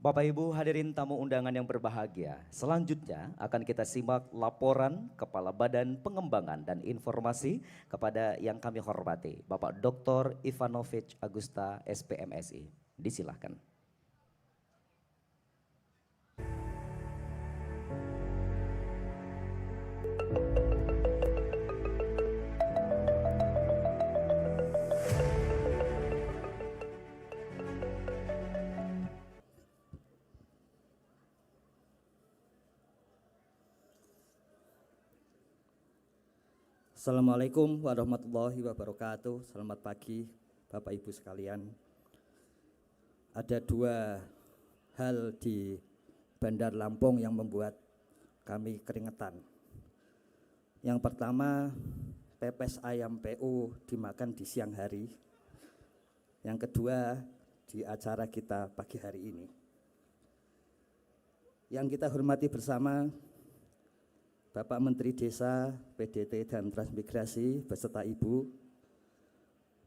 Bapak Ibu hadirin tamu undangan yang berbahagia, selanjutnya akan kita simak laporan Kepala Badan Pengembangan dan Informasi kepada yang kami hormati, Bapak Dr. Ivanovic Agusta, SPMSI. Disilahkan. Assalamualaikum warahmatullahi wabarakatuh. Selamat pagi Bapak Ibu sekalian. Ada dua hal di Bandar Lampung yang membuat kami keringetan. Yang pertama, pepes ayam PU dimakan di siang hari. Yang kedua, di acara kita pagi hari ini. Yang kita hormati bersama Bapak Menteri Desa, PDT dan Transmigrasi beserta Ibu,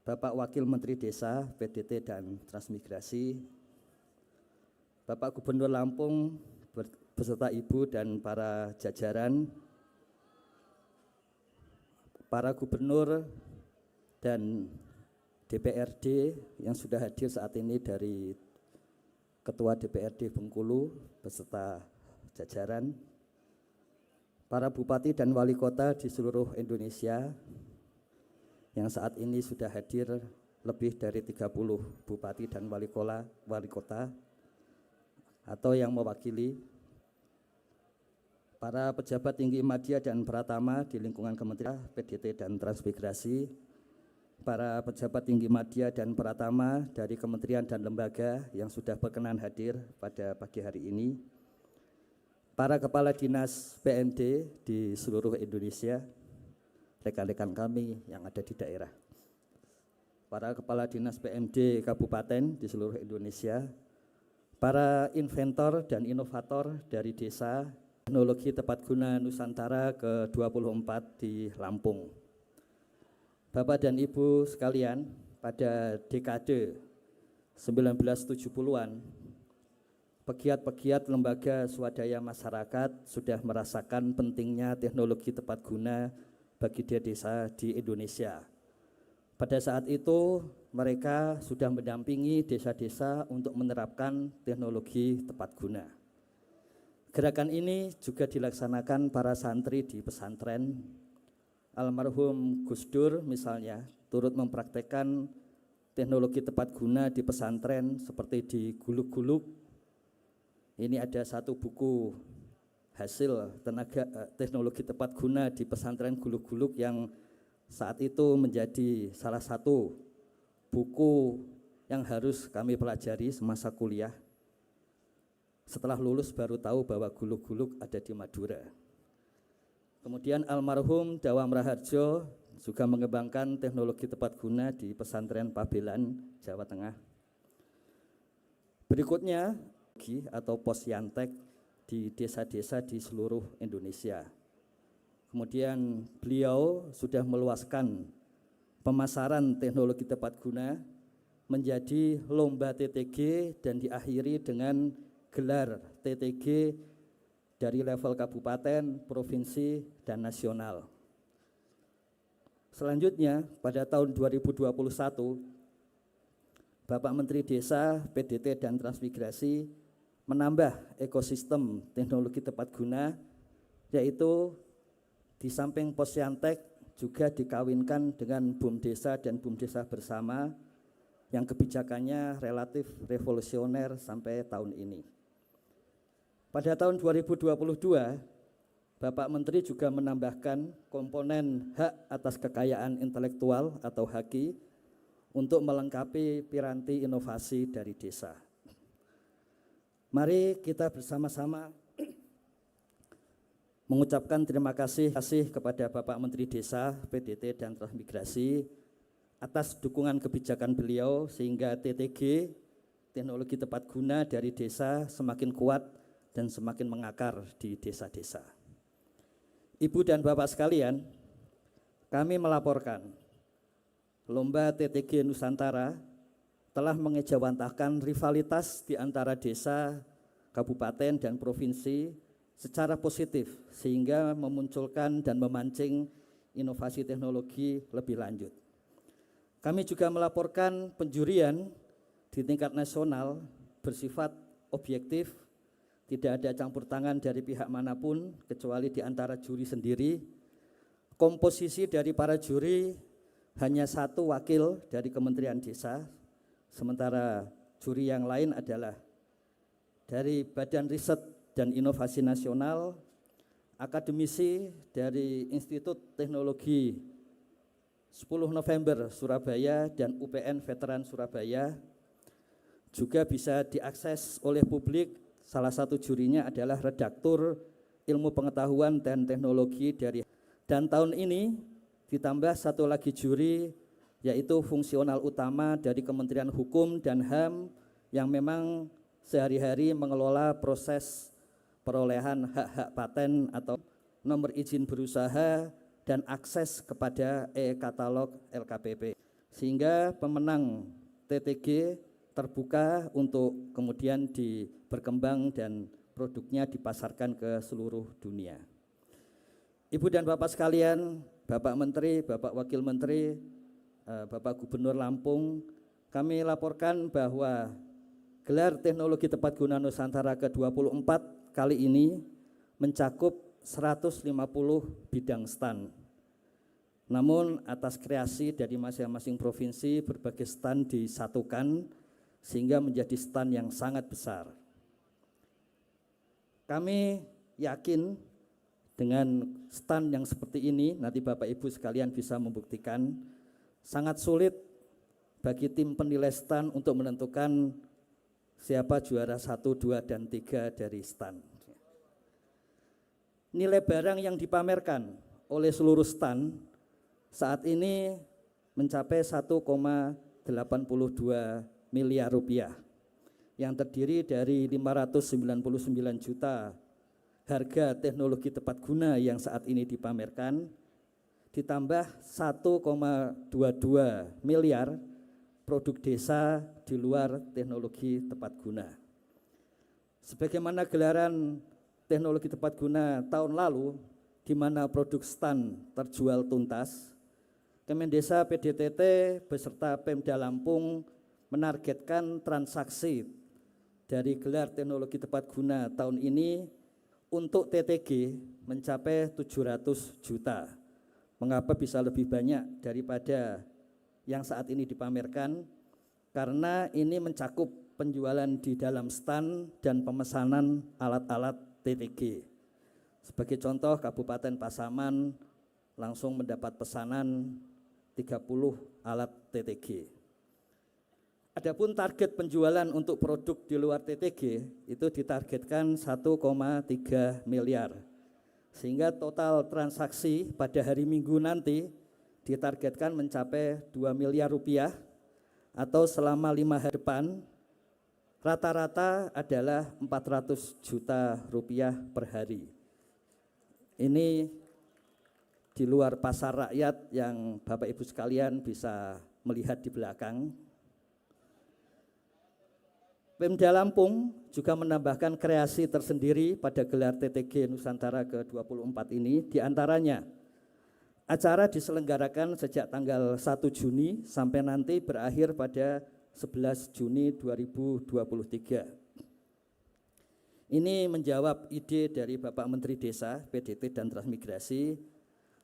Bapak Wakil Menteri Desa, PDT dan Transmigrasi, Bapak Gubernur Lampung beserta Ibu dan para jajaran, para gubernur dan DPRD yang sudah hadir saat ini dari Ketua DPRD Bengkulu beserta jajaran, para bupati dan wali kota di seluruh Indonesia yang saat ini sudah hadir lebih dari 30 bupati dan wali kota atau yang mewakili, para pejabat tinggi media dan pratama di lingkungan Kementerian PDT dan Transmigrasi, para pejabat tinggi media dan pratama dari kementerian dan lembaga yang sudah berkenan hadir pada pagi hari ini, para kepala dinas PMD di seluruh Indonesia, rekan-rekan kami yang ada di daerah, para kepala dinas PMD kabupaten di seluruh Indonesia, para inventor dan inovator dari desa teknologi tepat guna Nusantara ke-24 di Lampung. Bapak dan Ibu sekalian, pada dekade 1970-an, pegiat-pegiat lembaga swadaya masyarakat sudah merasakan pentingnya teknologi tepat guna bagi desa di Indonesia. Pada saat itu mereka sudah mendampingi desa-desa untuk menerapkan teknologi tepat guna. Gerakan ini juga dilaksanakan para santri di pesantren. Almarhum Gus Dur misalnya turut mempraktekkan teknologi tepat guna di pesantren seperti di Gulug-Gulug. Ini ada satu buku hasil teknologi tepat guna di pesantren Gulug-Gulug yang saat itu menjadi salah satu buku yang harus kami pelajari semasa kuliah. Setelah lulus baru tahu bahwa Gulug-Gulug ada di Madura. Kemudian almarhum Dawam Raharjo juga mengembangkan teknologi tepat guna di pesantren Pabelan, Jawa Tengah. Berikutnya atau posyantek di desa-desa di seluruh Indonesia. Kemudian beliau sudah meluaskan pemasaran teknologi tepat guna menjadi lomba TTG dan diakhiri dengan gelar TTG dari level kabupaten, provinsi, dan nasional. Selanjutnya pada tahun 2021 Bapak Menteri Desa, PDT dan Transmigrasi menambah ekosistem teknologi tepat guna, yaitu di samping posyantek juga dikawinkan dengan BUMDesa dan BUMDesa bersama yang kebijakannya relatif revolusioner sampai tahun ini. Pada tahun 2022, Bapak Menteri juga menambahkan komponen hak atas kekayaan intelektual atau HAKI untuk melengkapi piranti inovasi dari desa. Mari kita bersama-sama mengucapkan terima kasih kepada Bapak Menteri Desa, PDT dan Transmigrasi atas dukungan kebijakan beliau sehingga TTG, teknologi tepat guna dari desa semakin kuat dan semakin mengakar di desa-desa. Ibu dan Bapak sekalian, kami melaporkan lomba TTG Nusantara telah mengejawantahkan rivalitas di antara desa, kabupaten, dan provinsi secara positif sehingga memunculkan dan memancing inovasi teknologi lebih lanjut. Kami juga melaporkan penjurian di tingkat nasional bersifat objektif, tidak ada campur tangan dari pihak manapun kecuali di antara juri sendiri. Komposisi dari para juri hanya satu wakil dari Kementerian Desa, sementara juri yang lain adalah dari Badan Riset dan Inovasi Nasional, akademisi dari Institut Teknologi 10 November Surabaya dan UPN Veteran Surabaya. Juga bisa diakses oleh publik. Salah satu jurinya adalah redaktur Ilmu Pengetahuan dan Teknologi dari. Dan tahun ini ditambah satu lagi juri, yaitu fungsional utama dari Kementerian Hukum dan HAM yang memang sehari-hari mengelola proses perolehan hak-hak paten atau nomor izin berusaha dan akses kepada e-katalog LKPP. Sehingga pemenang TTG terbuka untuk kemudian berkembang dan produknya dipasarkan ke seluruh dunia. Ibu dan Bapak sekalian, Bapak Menteri, Bapak Wakil Menteri, Bapak Gubernur Lampung, kami laporkan bahwa gelar teknologi tepat guna Nusantara ke-24 kali ini mencakup 150 bidang stand. Namun atas kreasi dari masing-masing provinsi, berbagai stand disatukan sehingga menjadi stand yang sangat besar. Kami yakin dengan stand yang seperti ini, nanti Bapak Ibu sekalian bisa membuktikan, sangat sulit bagi tim penilai stand untuk menentukan siapa juara 1, 2, dan 3 dari stand. Nilai barang yang dipamerkan oleh seluruh stand saat ini mencapai 1,82 miliar rupiah yang terdiri dari 599 juta harga teknologi tepat guna yang saat ini dipamerkan, ditambah 1,22 miliar produk desa di luar teknologi tepat guna. Sebagaimana gelaran teknologi tepat guna tahun lalu, di mana produk stand terjual tuntas, Kemendesa PDTT beserta Pemda Lampung menargetkan transaksi dari gelar teknologi tepat guna tahun ini untuk TTG mencapai 700 juta. Mengapa bisa lebih banyak daripada yang saat ini dipamerkan? Karena ini mencakup penjualan di dalam stand dan pemesanan alat-alat TTG. Sebagai contoh, Kabupaten Pasaman langsung mendapat pesanan 30 alat TTG. Adapun target penjualan untuk produk di luar TTG itu ditargetkan 1,3 miliar. Sehingga total transaksi pada hari Minggu nanti ditargetkan mencapai 2 miliar rupiah atau selama 5 hari depan rata-rata adalah 400 juta rupiah per hari. Ini di luar pasar rakyat yang Bapak Ibu sekalian bisa melihat di belakang. Pemda Lampung juga menambahkan kreasi tersendiri pada gelar TTG Nusantara ke-24 ini, diantaranya acara diselenggarakan sejak tanggal 1 Juni sampai nanti berakhir pada 11 Juni 2023. Ini menjawab ide dari Bapak Menteri Desa, PDT dan Transmigrasi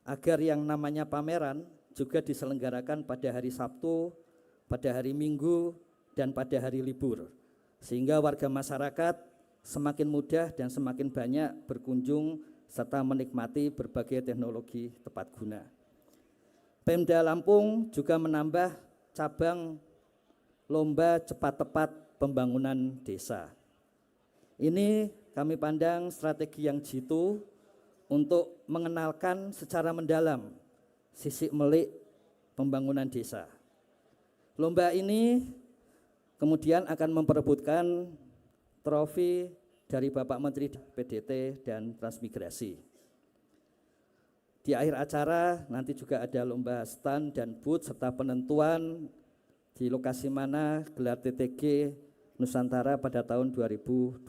agar yang namanya pameran juga diselenggarakan pada hari Sabtu, pada hari Minggu, dan pada hari libur. Sehingga warga masyarakat semakin mudah dan semakin banyak berkunjung serta menikmati berbagai teknologi tepat guna. Pemda Lampung juga menambah cabang lomba cepat tepat pembangunan desa. Ini kami pandang strategi yang jitu untuk mengenalkan secara mendalam sisi melik pembangunan desa. Lomba ini kemudian akan memperebutkan trofi dari Bapak Menteri PDT dan Transmigrasi. Di akhir acara nanti juga ada lomba stand dan booth serta penentuan di lokasi mana gelar TTG Nusantara pada tahun 2024.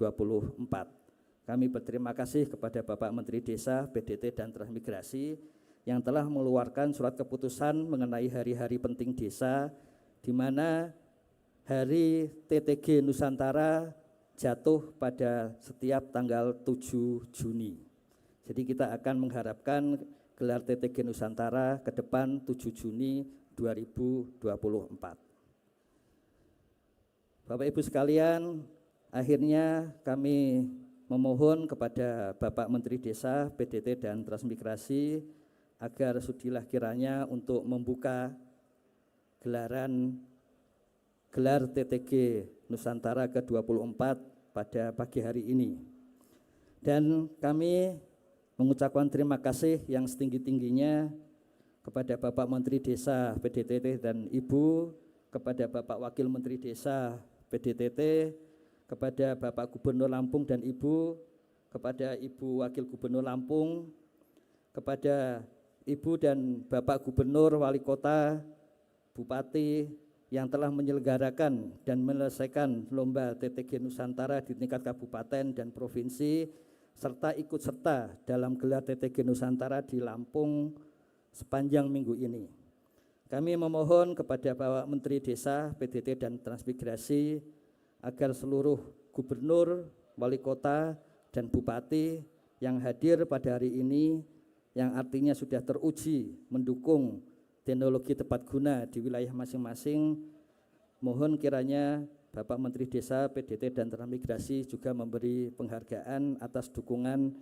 Kami berterima kasih kepada Bapak Menteri Desa, PDT, dan Transmigrasi yang telah mengeluarkan surat keputusan mengenai hari-hari penting desa, di mana hari TTG Nusantara jatuh pada setiap tanggal 7 Juni. Jadi kita akan mengharapkan gelar TTG Nusantara ke depan 7 Juni 2024. Bapak Ibu sekalian, akhirnya kami memohon kepada Bapak Menteri Desa, PDT, dan Transmigrasi agar sudilah kiranya untuk membuka gelar TTG Nusantara ke-24 pada pagi hari ini. Dan kami mengucapkan terima kasih yang setinggi-tingginya kepada Bapak Menteri Desa, PDTT, dan Ibu, kepada Bapak Wakil Menteri Desa, PDTT, kepada Bapak Gubernur Lampung dan Ibu, kepada Ibu Wakil Gubernur Lampung, kepada Ibu dan Bapak Gubernur, Wali Kota, Bupati yang telah menyelenggarakan dan menyelesaikan lomba TTG Nusantara di tingkat kabupaten dan provinsi, serta ikut serta dalam gelar TTG Nusantara di Lampung sepanjang minggu ini. Kami memohon kepada Bapak Menteri Desa, PDT, dan Transmigrasi agar seluruh gubernur, wali kota, dan bupati yang hadir pada hari ini, yang artinya sudah teruji mendukung teknologi tepat guna di wilayah masing-masing, mohon kiranya Bapak Menteri Desa, PDT, dan Transmigrasi juga memberi penghargaan atas dukungan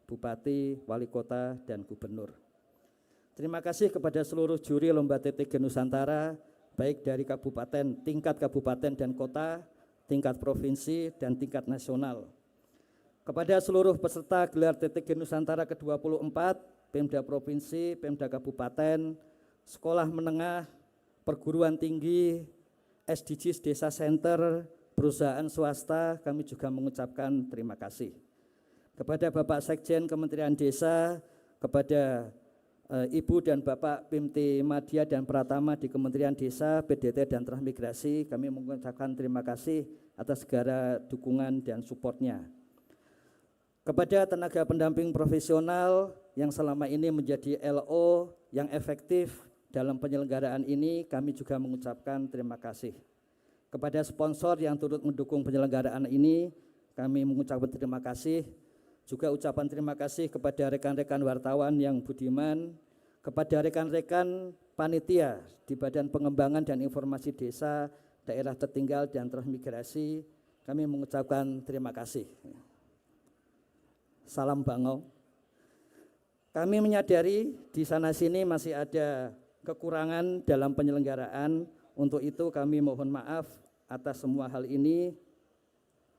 bupati, wali kota, dan gubernur. Terima kasih kepada seluruh juri lomba TTG Nusantara, baik dari kabupaten, tingkat kabupaten dan kota, tingkat provinsi, dan tingkat nasional. Kepada seluruh peserta gelar TTG Nusantara ke-24, Pemda Provinsi, Pemda Kabupaten, sekolah menengah, perguruan tinggi, SDGs Desa Center, perusahaan swasta, kami juga mengucapkan terima kasih. Kepada Bapak Sekjen Kementerian Desa, kepada Ibu dan Bapak Pimti Madya dan Pratama di Kementerian Desa, PDT, dan Transmigrasi, kami mengucapkan terima kasih atas segala dukungan dan supportnya. Kepada tenaga pendamping profesional yang selama ini menjadi LO yang efektif dalam penyelenggaraan ini, kami juga mengucapkan terima kasih. Kepada sponsor yang turut mendukung penyelenggaraan ini, kami mengucapkan terima kasih. Juga ucapan terima kasih kepada rekan-rekan wartawan yang budiman, kepada rekan-rekan panitia di Badan Pengembangan dan Informasi Desa, Daerah Tertinggal, dan Transmigrasi, kami mengucapkan terima kasih. Salam Bangau. Kami menyadari di sana-sini masih ada kekurangan dalam penyelenggaraan, untuk itu kami mohon maaf atas semua hal ini.